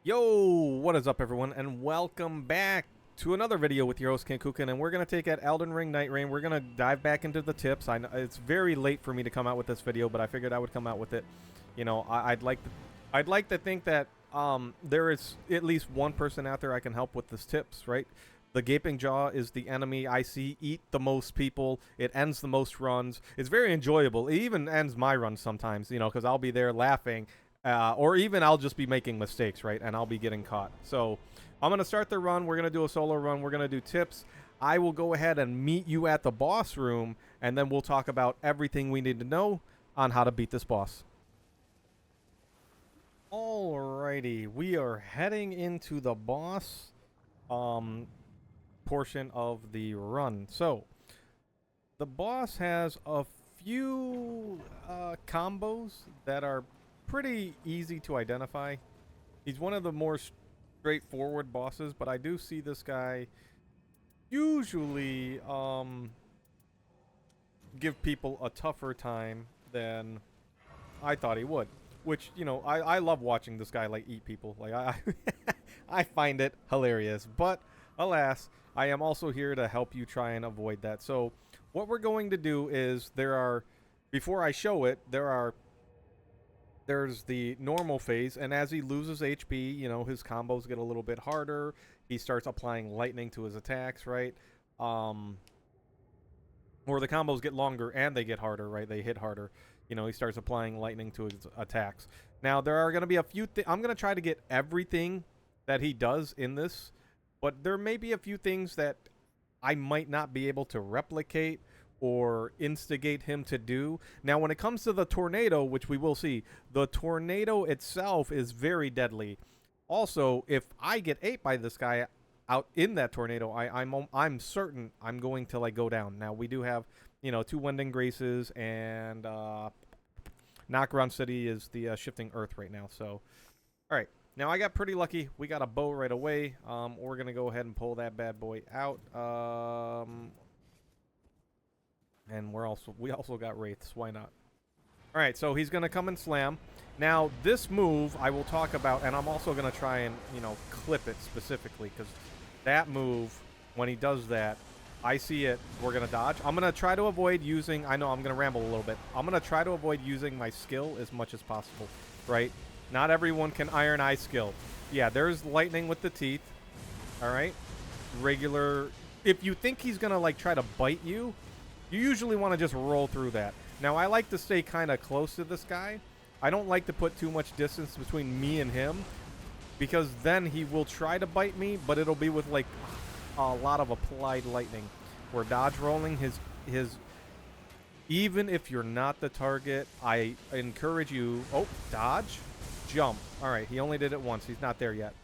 Yo, what is up everyone, and welcome back to another video with your host King Kukin, and we're going to take at Elden Ring Nightreign. We're going to dive back into the tips. I know it's very late for me to come out with this video, but I figured I would come out with it. You know, I'd like to think that there is at least one person out there I can help with this tips, right? The Gaping Jaw is the enemy I see eat the most people. It ends the most runs. It's very enjoyable. It even ends my runs sometimes, you know, because I'll be there laughing or even I'll just be making mistakes, right? And I'll be getting caught. So I'm going to start the run. We're going to do a solo run. We're going to do tips. I will go ahead and meet you at the boss room, and then we'll talk about everything we need to know on how to beat this boss. Alrighty, we are heading into the boss portion of the run. So the boss has a few combos that are pretty easy to identify. He's one of the more straightforward bosses, but I do see this guy usually give people a tougher time than I thought he would. Which, you know, I love watching this guy like eat people. Like I find it hilarious. But alas, I am also here to help you try and avoid that. So what we're going to do is before I show it, there's the normal phase, and as he loses HP, you know, his combos get a little bit harder. He starts applying lightning to his attacks, right? Or the combos get longer and they get harder, right? They hit harder. You know, he starts applying lightning to his attacks. Now, there are going to be a few I'm going to try to get everything that he does in this, but there may be a few things that I might not be able to replicate or instigate him to do. Now, when it comes to the tornado, which we will see, the tornado itself is very deadly. Also, if I get ate by this guy out in that tornado, I'm certain I'm going to like go down. Now, we do have, you know, 2 Wending Graces, and Knockaround City is the shifting earth right now. So, all right. Now, I got pretty lucky. We got a bow right away. We're going to go ahead and pull that bad boy out. And we also got wraiths. Why not? All right, so he's gonna come and slam. Now this move I will talk about, and I'm also gonna try and, you know, clip it specifically, because that move, when he does that, I see it. We're gonna dodge. I'm gonna try to avoid using. I know I'm gonna ramble a little bit. I'm gonna try to avoid using my skill as much as possible. Right? Not everyone can Iron Eye skill. Yeah, there's lightning with the teeth. All right. Regular. If you think he's gonna like try to bite you, you usually want to just roll through that. Now, I like to stay kind of close to this guy. I don't like to put too much distance between me and him, because then he will try to bite me, but it'll be with like a lot of applied lightning. We're dodge rolling his even if you're not the target, I encourage you. Oh, dodge, jump. All right, he only did it once. He's not there yet.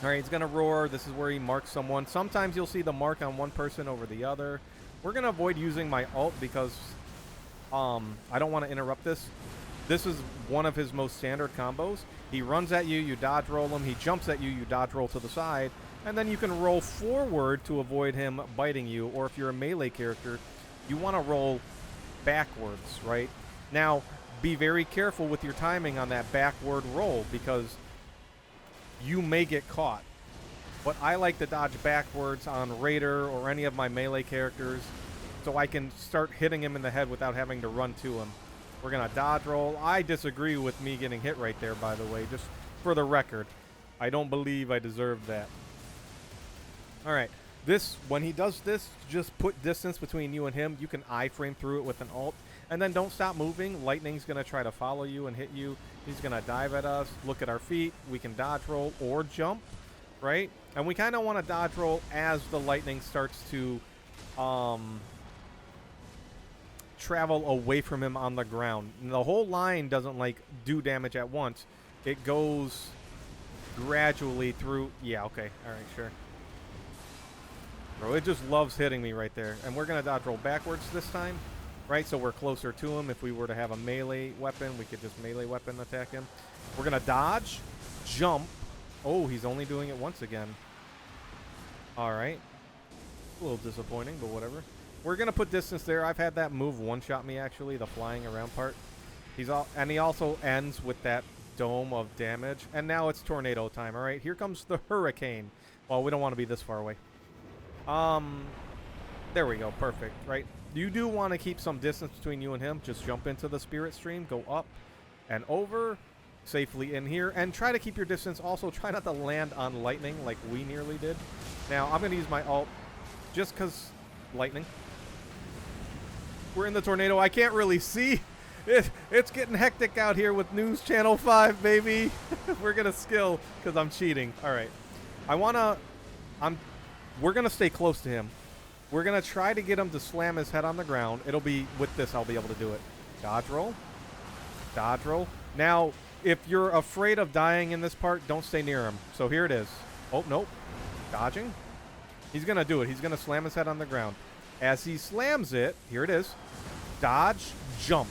All right, he's going to roar. This is where he marks someone. Sometimes you'll see the mark on one person over the other. We're going to avoid using my ult because I don't want to interrupt this. This is one of his most standard combos. He runs at you, you dodge roll him. He jumps at you, you dodge roll to the side. And then you can roll forward to avoid him biting you. Or if you're a melee character, you want to roll backwards, right? Now, be very careful with your timing on that backward roll, because you may get caught. But I like to dodge backwards on Raider or any of my melee characters, so I can start hitting him in the head without having to run to him. We're going to dodge roll. I disagree with me getting hit right there, by the way, just for the record. I don't believe I deserved that. All right. When he does this, just put distance between you and him. You can iframe through it with an ult. And then don't stop moving. Lightning's going to try to follow you and hit you. He's going to dive at us. Look at our feet. We can dodge roll or jump. Right? And we kind of want to dodge roll as the lightning starts to travel away from him on the ground. And the whole line doesn't like do damage at once. It goes gradually through. Yeah, okay. All right, sure. Bro, it just loves hitting me right there. And we're going to dodge roll backwards this time. Right? So we're closer to him. If we were to have a melee weapon, we could just melee weapon attack him. We're going to dodge, jump. Oh, he's only doing it once again. All right. A little disappointing, but whatever. We're going to put distance there. I've had that move one-shot me, actually, the flying around part. And he also ends with that dome of damage. And now it's tornado time. All right, here comes the hurricane. Well, we don't want to be this far away. There we go. Perfect, right? You do want to keep some distance between you and him. Just jump into the spirit stream. Go up and over. Safely in here. And try to keep your distance. Also, try not to land on lightning like we nearly did. Now, I'm going to use my ult just because lightning. We're in the tornado. I can't really see. It's getting hectic out here with News Channel 5, baby. We're going to skill because I'm cheating. All right. We're going to stay close to him. We're going to try to get him to slam his head on the ground. It'll be with this I'll be able to do it. Dodge roll. Dodge roll. Now, if you're afraid of dying in this part, don't stay near him. So here it is. Oh, nope. Dodging. He's going to do it. He's going to slam his head on the ground. As he slams it, here it is. Dodge, jump.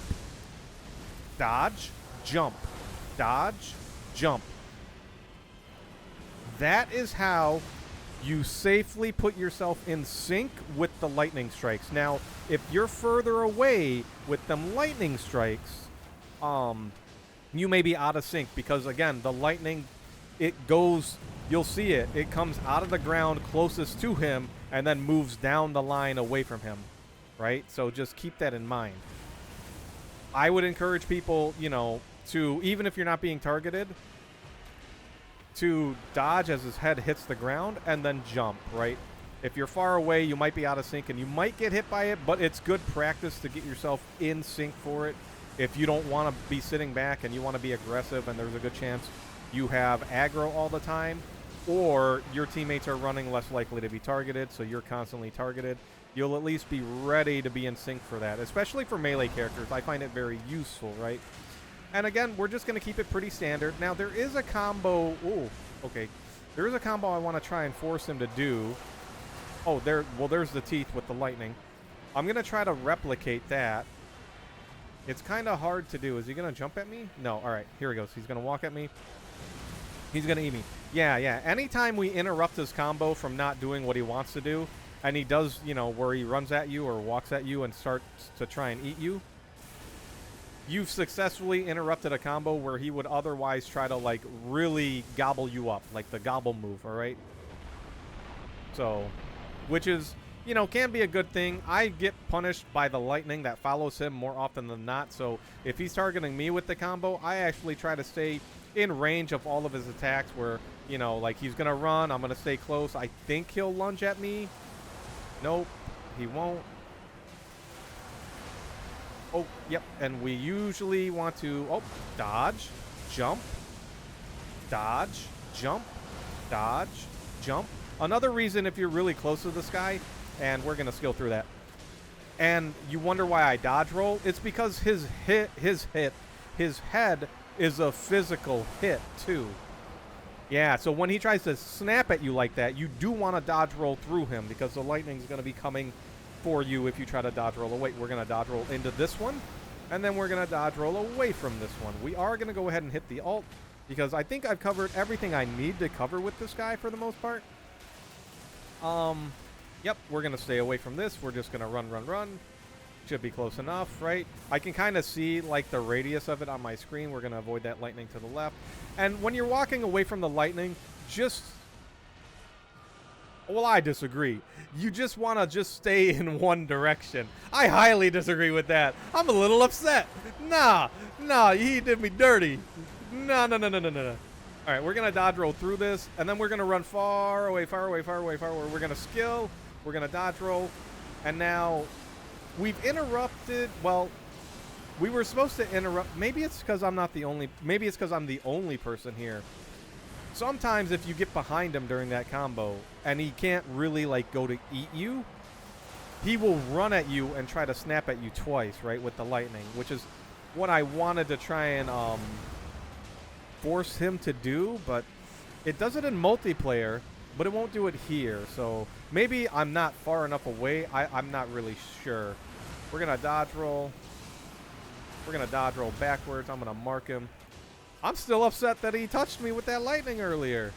Dodge, jump. Dodge, jump. That is how you safely put yourself in sync with the lightning strikes. Now, if you're further away with them lightning strikes, you may be out of sync because, again, the lightning, it goes, you'll see it. It comes out of the ground closest to him and then moves down the line away from him, right? So just keep that in mind. I would encourage people, you know, to, even if you're not being targeted, to dodge as his head hits the ground and then jump, right? If you're far away, you might be out of sync and you might get hit by it, but it's good practice to get yourself in sync for it. If you don't want to be sitting back and you want to be aggressive and there's a good chance you have aggro all the time, or your teammates are running less likely to be targeted, so you're constantly targeted, you'll at least be ready to be in sync for that, especially for melee characters. I find it very useful, right? And again, we're just going to keep it pretty standard. Now, there is a combo. Oh, okay. There is a combo I want to try and force him to do. Oh, there's the teeth with the lightning. I'm going to try to replicate that. It's kind of hard to do. Is he going to jump at me? No. All right. Here he goes. He's going to walk at me. He's going to eat me. Yeah. Anytime we interrupt his combo from not doing what he wants to do, and he does, you know, where he runs at you or walks at you and starts to try and eat you, you've successfully interrupted a combo where he would otherwise try to, like, really gobble you up, like the gobble move, all right? So, which is, you know, can be a good thing. I get punished by the lightning that follows him more often than not, so if he's targeting me with the combo, I actually try to stay in range of all of his attacks where, you know, like, he's going to run, I'm going to stay close. I think he'll lunge at me. Nope, he won't. Oh, yep, and we usually want to, dodge, jump, dodge, jump, dodge, jump. Another reason, if you're really close to this guy, and we're going to skill through that, and you wonder why I dodge roll, it's because his head is a physical hit, too. Yeah, so when he tries to snap at you like that, you do want to dodge roll through him because the lightning's going to be coming for you if you try to dodge roll. Oh, wait, we're going to dodge roll into this one, and then we're going to dodge roll away from this one. We are going to go ahead and hit the ult because I think I've covered everything I need to cover with this guy for the most part. Yep, we're going to stay away from this. We're just going to run. Should be close enough, right? I can kind of see, like, the radius of it on my screen. We're going to avoid that lightning to the left. And when you're walking away from the lightning, well, I disagree. You just want to just stay in one direction. I highly disagree with that. I'm a little upset. Nah, he did me dirty. No. All right, we're going to dodge roll through this, and then we're going to run far away. We're going to skill. We're going to dodge roll. And now we've interrupted. Well, we were supposed to interrupt. Maybe it's because I'm the only person here. Sometimes if you get behind him during that combo and he can't really, like, go to eat you, he will run at you and try to snap at you twice, right, with the lightning, which is what I wanted to try and force him to do, but it does it in multiplayer, but it won't do it here. So maybe I'm not far enough away. I'm not really sure. We're going to dodge roll. We're going to dodge roll backwards. I'm going to mark him. I'm still upset that he touched me with that lightning earlier.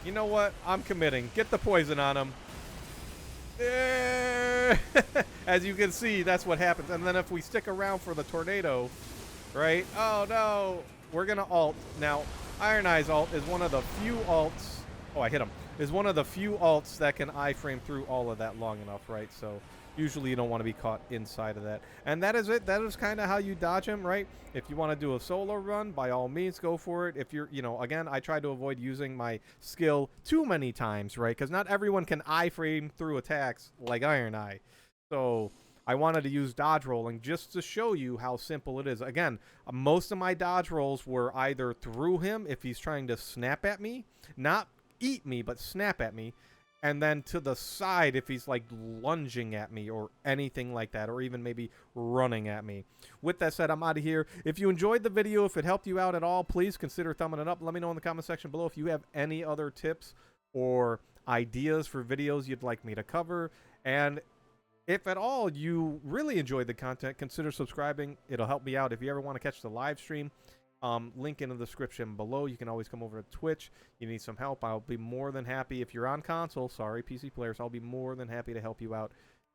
You know what? I'm committing. Get the poison on him. As you can see, that's what happens. And then if we stick around for the tornado, right? Oh, no. we're gonna alt. Now, Iron Eye's alt is one of the few alts. Oh, I hit him. Is one of the few alts that can iframe through all of that long enough, right? So usually you don't want to be caught inside of that. And that is it. That is kind of how you dodge him, right? If you want to do a solo run, by all means, go for it. If you're, again, I try to avoid using my skill too many times, right? Because not everyone can iframe through attacks like Iron Eye. So I wanted to use dodge rolling just to show you how simple it is. Again, most of my dodge rolls were either through him if he's trying to snap at me, not eat me, but snap at me, and then to the side if he's like lunging at me or anything like that, or even maybe running at me. With that said, I'm out of here. If you enjoyed the video, if it helped you out at all, please consider thumbing it up. Let me know in the comment section below if you have any other tips or ideas for videos you'd like me to cover. And if at all you really enjoyed the content, consider subscribing. It'll help me out. If you ever want to catch the live stream, link in the description below. You can always come over to Twitch. You need some help, I'll be more than happy. If you're on console, sorry, PC players, I'll be more than happy to help you out.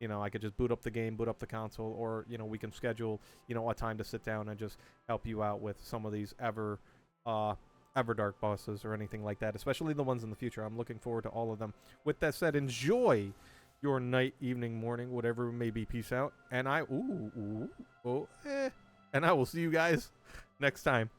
I could just boot up the game, boot up the console, or, we can schedule, a time to sit down and just help you out with some of these Everdark bosses or anything like that, especially the ones in the future. I'm looking forward to all of them. With that said, enjoy your night, evening, morning, whatever it may be. Peace out. And I will see you guys next time.